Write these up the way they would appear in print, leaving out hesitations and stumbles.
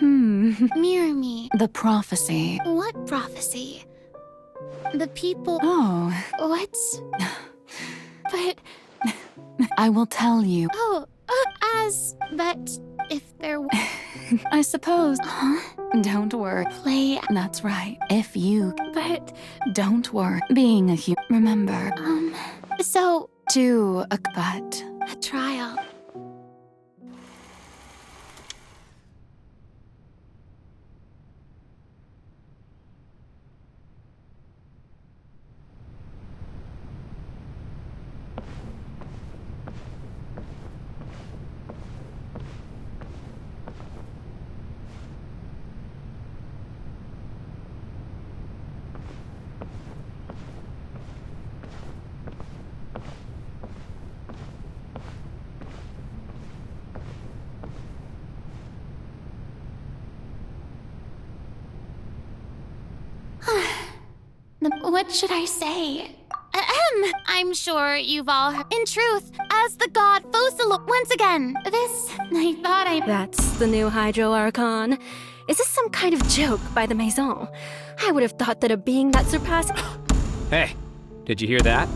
Mirror me. The prophecy. What prophecy? The people... Oh. What? But... I will tell you. Oh, but if there... I suppose. Huh? Don't worry. Play... That's right. If you... But... Don't worry. Being a human. Remember. So... Do a... But... A trial. What should I say? I'm sure you've all heard. In truth, as the god Focalors, once again, this, I thought I... That's the new Hydro Archon. Is this some kind of joke by the Maison? I would have thought that a being that surpassed... Hey, did you hear that?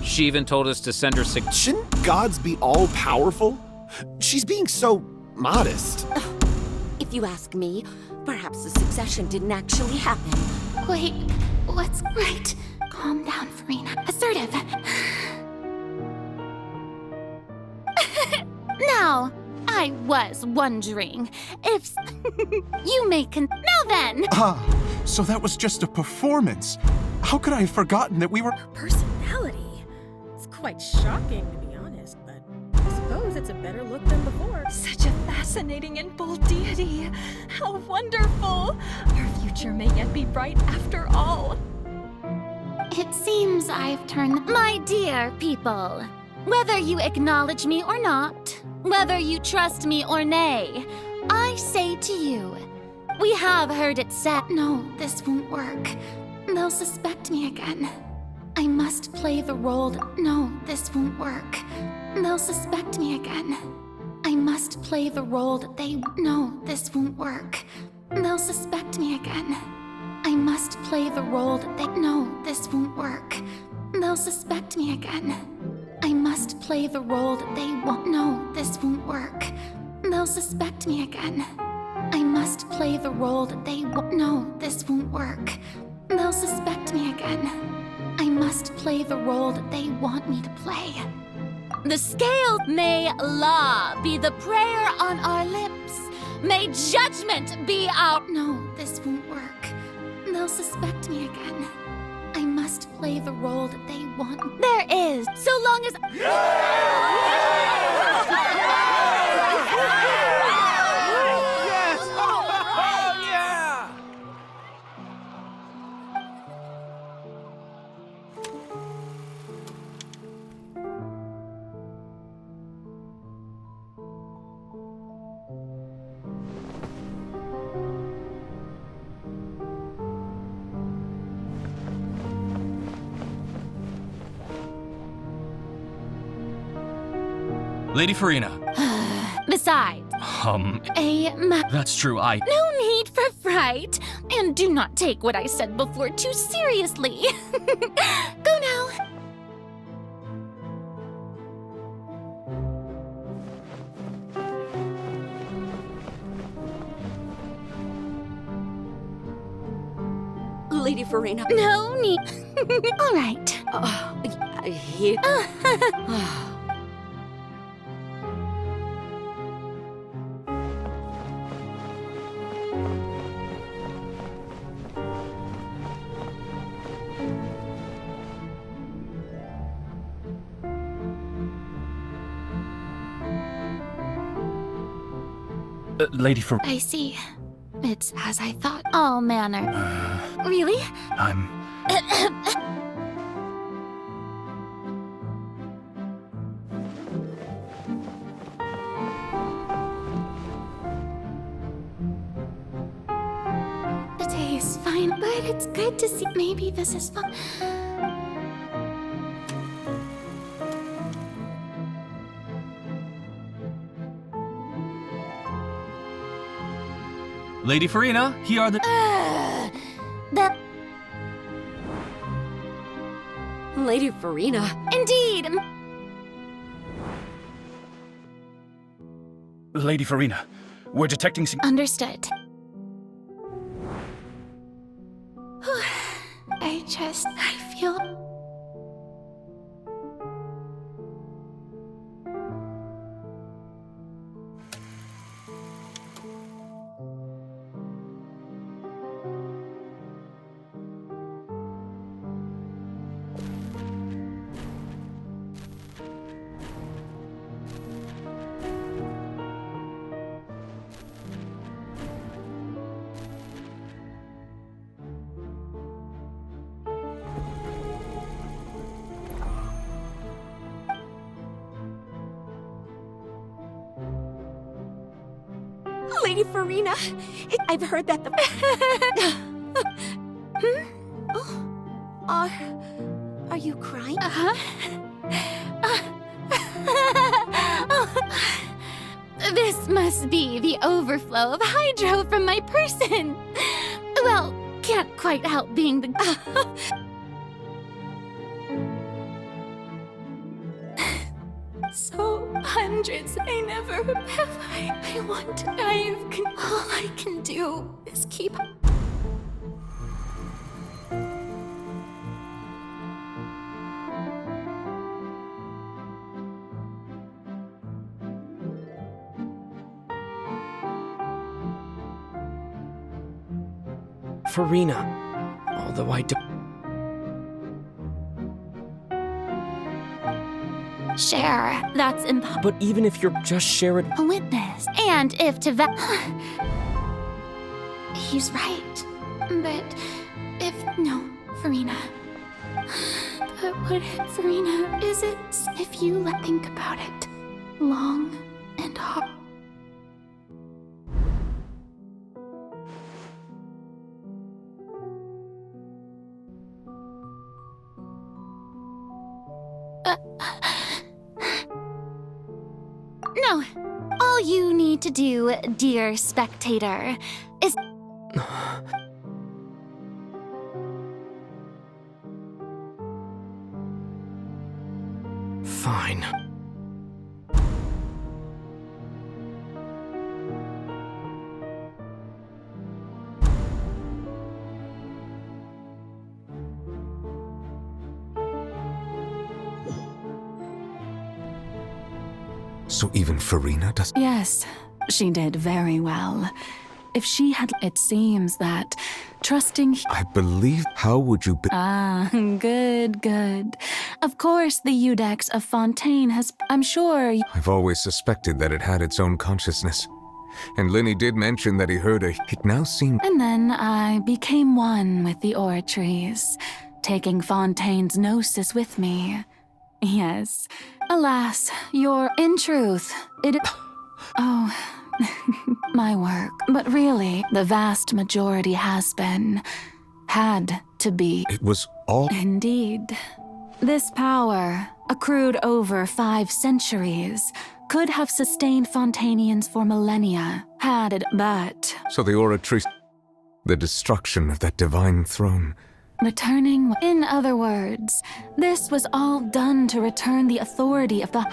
She even told us to send her Shouldn't gods be all-powerful? She's being so modest. If you ask me, perhaps the succession didn't actually happen. Wait, what's right? Calm down, Furina. Assertive. Now, I was wondering if you may now then. So that was just a performance. How could I have forgotten that we were... Personality? It's quite shocking, to be honest, but I suppose it's a better look than before. Such a fascinating and bold deity. How wonderful. Our future may yet be bright after all. It seems I've turned... My dear people, whether you acknowledge me or not, whether you trust me or nay, I say to you, we have heard it said, no, this won't work. They'll suspect me again. I must play the role. No, this won't work. They'll suspect me again. I must play the role that they... No, this won't work. They'll suspect me again. I must play the role that they... No, this won't work. They'll suspect me again. I must play the role that they want... No, this won't work. They'll suspect me again. I must play the role that they want... No, this won't work. They'll suspect me again. I must play the role that they want me to play. The scale may law be the prayer on our lips. May judgment be our... No, this won't work. They'll suspect me again. I must play the role that they want. There is, so long as... Lady Furina. Besides, That's true, no need for fright. And do not take what I said before too seriously. Go now. Lady Furina. No need. All right. Lady Furina. I see. It's as I thought. All manner. Really? I'm... The day is fine, but it's good to see. Maybe this is fun. Lady Furina, here are the... That... Lady Furina. Indeed! Lady Furina, we're detecting... Understood. I feel... Lady Furina, I've heard that the... Are you crying? This must be the overflow of hydro from my person. Well, can't quite help being the... So hundreds I never have. I want to dive. All I can do is keep... Furina, although I don't... Share. That's impossible. But even if you're just sharing... A witness. And if to He's right. But if... No, Furina. But what if, Furina, is it if you think about it long and hard? No. All you need to do, dear spectator, is... Fine. So even Furina does... Yes, she did very well. If she had... It seems that trusting... I believe... How would you be... Ah, good, good. Of course the Udex of Fontaine has... I'm sure... I've always suspected that it had its own consciousness. And Linny did mention that he heard a... It now seemed... And then I became one with the Oratries, taking Fontaine's gnosis with me. Yes. Alas, you're... In truth, it... Oh... my work. But really, the vast majority has been... had to be... It was all... Indeed. This power, accrued over 5 centuries, could have sustained Fontainians for millennia, had it but... So the Oratries... The destruction of that divine throne... Returning... In other words, this was all done to return the authority of the...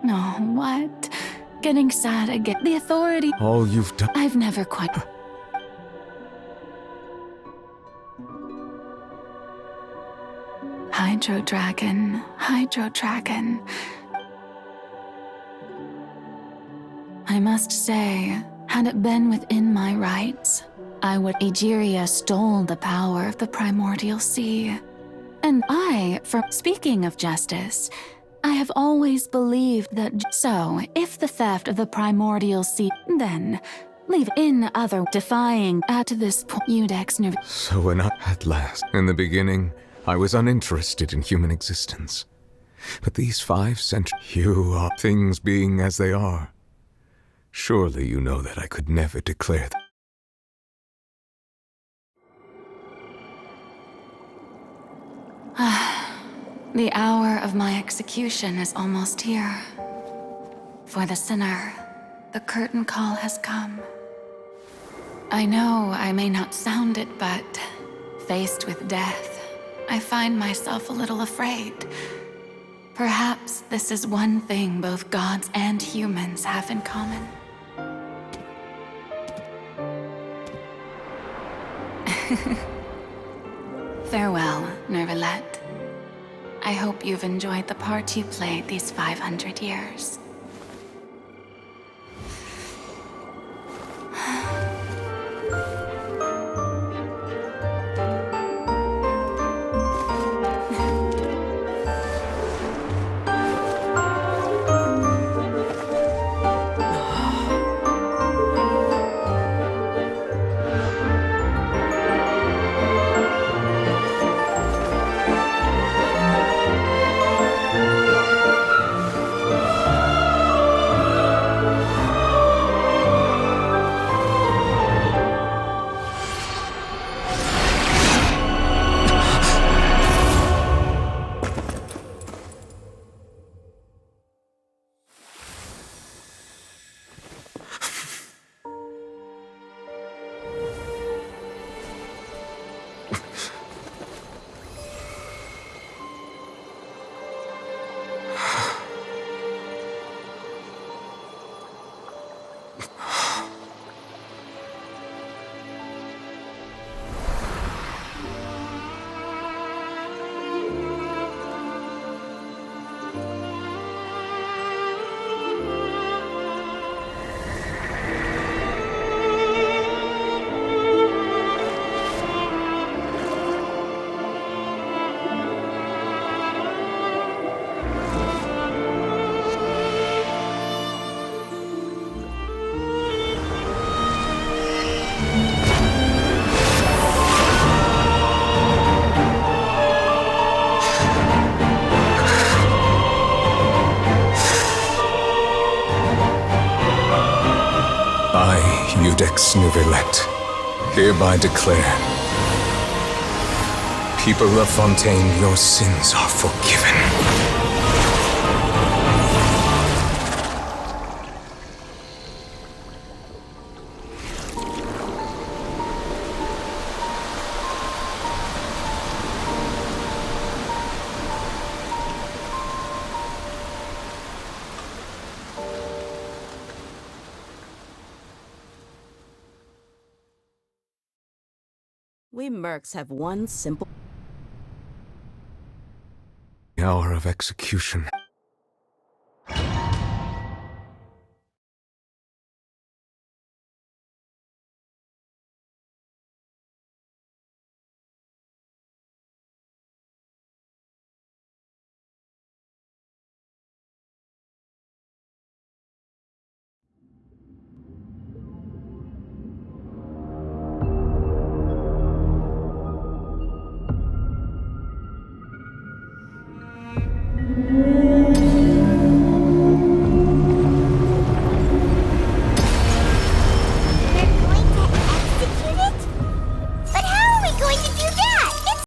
No, what? Getting sad again. The authority... All you've done... I've never quite... Hydro-dragon, hydro-dragon. I must say, had it been within my rights, I would... Egeria stole the power of the primordial sea. And I, for speaking of justice, I have always believed that... So, if the theft of the primordial sea, then leave in other defying at this point, Udex nerve... So when I... At last, in the beginning, I was uninterested in human existence. But these 5 centuries... You are... Things being as they are. Surely you know that I could never declare that. The hour of my execution is almost here. For the sinner, the curtain call has come. I know I may not sound it, but faced with death, I find myself a little afraid. Perhaps this is one thing both gods and humans have in common. Farewell, Nervalette. I hope you've enjoyed the part you played these 500 years. Ex Nouvelette, hereby declare, people of Fontaine, your sins are forgiven. We mercs have one simple... The hour of execution.